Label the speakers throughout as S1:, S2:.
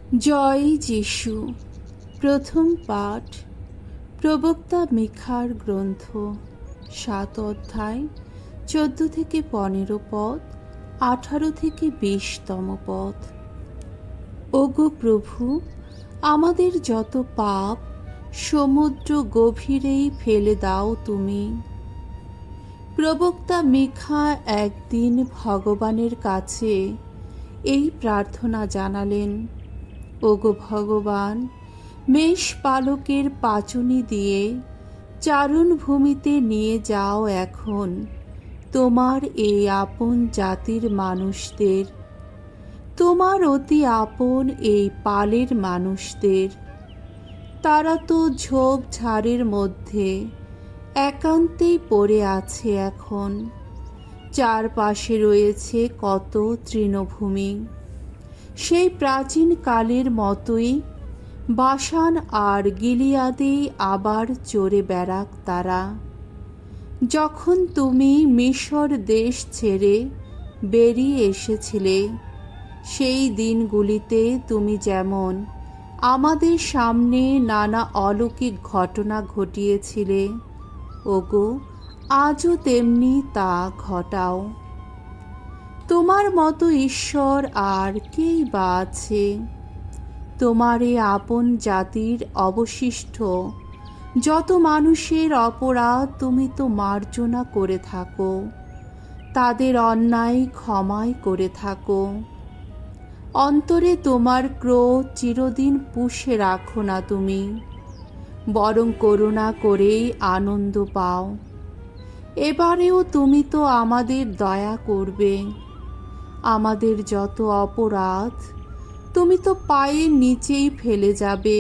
S1: জয় যিশু। প্রথম পাঠ প্রবক্তা মিখার গ্রন্থ ৭ অধ্যায় ১৪ থেকে ১৫ পদ, ১৮ থেকে ২০তম পদ। ওগো প্রভু, আমাদের যত পাপ সমুদ্র গভীরেই ফেলে দাও তুমি। প্রবক্তা মিখা একদিন ভগবানের কাছে এই প্রার্থনা জানালেন, ওগো ভগবান, মেষ পালকের পাচনি দিয়ে চারণভূমিতে নিয়ে যাও এখন তোমার এই আপন জাতির মানুষদের, তোমার অতি আপন এই পালের মানুষদের। তারা তো ঝোপঝাড়ের মধ্যে একান্তেই পড়ে আছে এখন। চারপাশে রয়েছে কত তৃণভূমি। সেই প্রাচীন কালের মতোই বাশান আর গিলিয়াদেই আবার চড়ে বেড়াক তারা। যখন তুমি মিশর দেশ ছেড়ে বেরিয়ে এসেছিলে, সেই দিনগুলিতে তুমি যেমন আমাদের সামনে নানা অলৌকিক ঘটনা ঘটিয়েছিলে, ওগো আজও তেমনি তা ঘটাও। তোমার মতো ঈশ্বর আর কেই বা আছে? তোমার এই আপন জাতির অবশিষ্ট যত মানুষের অপরাধ তুমি তো মার্জনা করে থাকো, তাদের অন্যায় ক্ষমাই করে থাকো। অন্তরে তোমার ক্রোধ চিরদিন পুষে রাখো না তুমি, বরং করুণা করেই আনন্দ পাও। এবারেও তুমি তো আমাদের দয়া করবে। আমাদের যত অপরাধ তুমি তো পায়ের নিচেই ফেলে যাবে।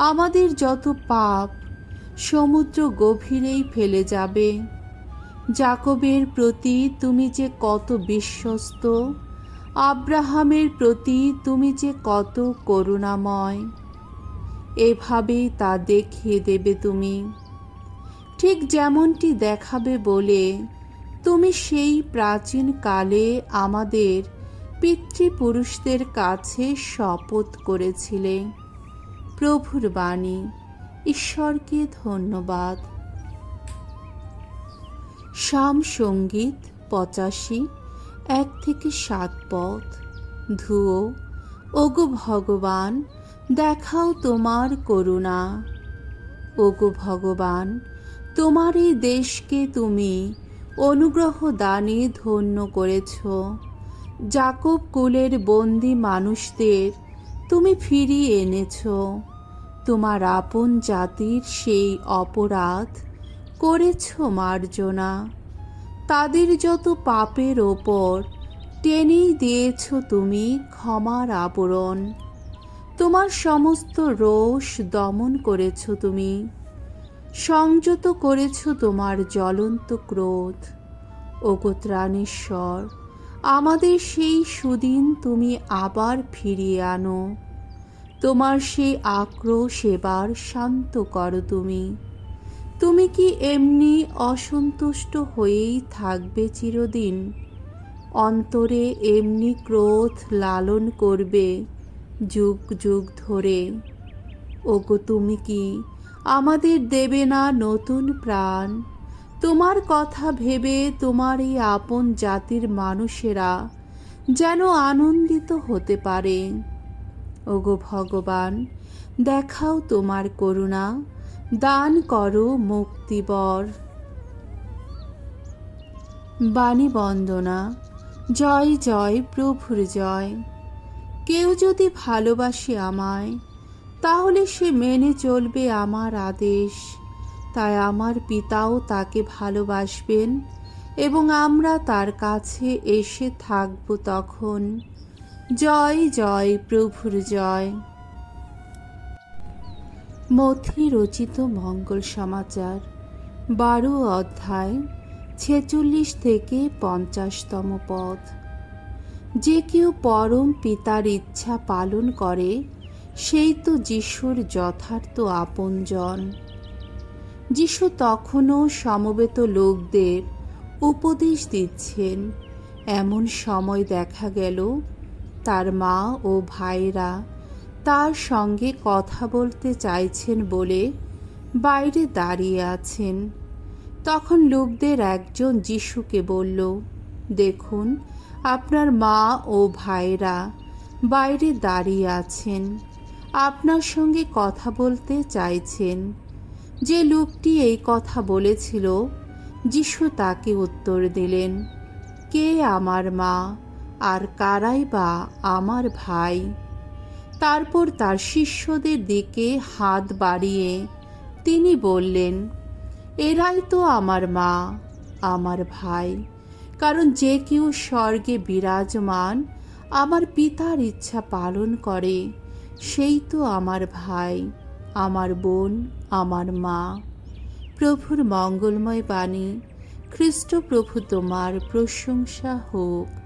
S1: আমাদের যত পাপ সমুদ্র গভীরেই ফেলে যাবে। যাকবের প্রতি তুমি যে কত বিশ্বস্ত, আব্রাহামের প্রতি তুমি যে কত করুণাময়, এভাবেই তা দেখিয়ে দেবে তুমি। ঠিক যেমনটি দেখাবে বলে তুমি সেই প্রাচীন কালে আমাদের পিতৃপুরুষদের কাছে শপথ করেছিলে। প্রভুর বাণী। ঈশ্বরকে ধন্যবাদ। শাম সঙ্গীত ৮৫, ১ থেকে ৭ পদ। ধুয়ো। ওগো ভগবান, দেখাও তোমার করুণা। ওগো ভগবান, তোমার এই দেশকে তুমি অনুগ্রহ দানে ধন্য করেছ। যাকব কুলের বন্দী মানুষদের তুমি ফিরিয়ে এনেছ। তোমার আপন জাতির সেই অপরাধ করেছ মার্জনা। তাদের যত পাপের ওপর টেনেই দিয়েছ তুমি ক্ষমার আবরণ। তোমার সমস্ত রোষ দমন করেছ তুমি, সংযত করেছ তোমার জ্বলন্ত ক্রোধ। ওগো ত্রাণেশ্বর, আমাদের সেই সুদিন তুমি আবার ফিরিয়ে আনো। তোমার সেই আক্রোশ এবার শান্ত করো তুমি। তুমি কি এমনি অসন্তুষ্ট হয়েই থাকবে চিরদিন? অন্তরে এমনি ক্রোধ লালন করবে যুগ যুগ ধরে? ওগো তুমি কি আমাদের দেবে না নতুন প্রাণ? তোমার কথা ভেবে তোমার এই আপন জাতির মানুষেরা যেন আনন্দিত হতে পারে। ওগো ভগবান, দেখাও তোমার করুণা, দান করো মুক্তিবর। বাণী বন্দনা। জয় জয় প্রভুর জয়। কেউ যদি ভালোবাসে আমায়, তাহলে সে মেনে চলবে আমার আদেশ। তাই আমার পিতাও তাকে ভালোবাসবেন এবং আমরা তার কাছে এসে থাকব তখন। জয় জয় প্রভুর জয়। মথি রচিত মঙ্গল সমাচার ১২ অধ্যায় ৪৬ থেকে ৫০তম পদ। যে কেউ পরম পিতার ইচ্ছা পালন করে, সেই তো যিশুর যথার্থ আপনজন। যিশু তখনও সমবেত লোকদের উপদেশ দিচ্ছেন। এমন সময় দেখা গেল তার মা ও ভাইরা তার সঙ্গে কথা বলতে চাইছেন বলে বাইরে দাঁড়িয়ে আছেন। তখন লোকদের একজন যিশুকে বলল, দেখুন, আপনার মা ও ভাইরা বাইরে দাঁড়িয়ে আছেন, আপনার সঙ্গে কথা বলতে চাইছেন। যে লোকটি এই কথা বলেছিল, যিশু তাকে উত্তর দিলেন, কে আমার মা আর কারাই বা আমার ভাই? তারপর তার শিষ্যদের দিকে হাত বাড়িয়ে তিনি বললেন, এরাই তো আমার মা, আমার ভাই। কারণ যে কেউ স্বর্গে বিরাজমান আমার পিতার ইচ্ছা পালন করে, সেই তো আমার ভাই, আমার বোন, আমার মা। প্রভুর মঙ্গলময় বাণী। খ্রিস্ট প্রভু তোমার প্রশংসা হোক।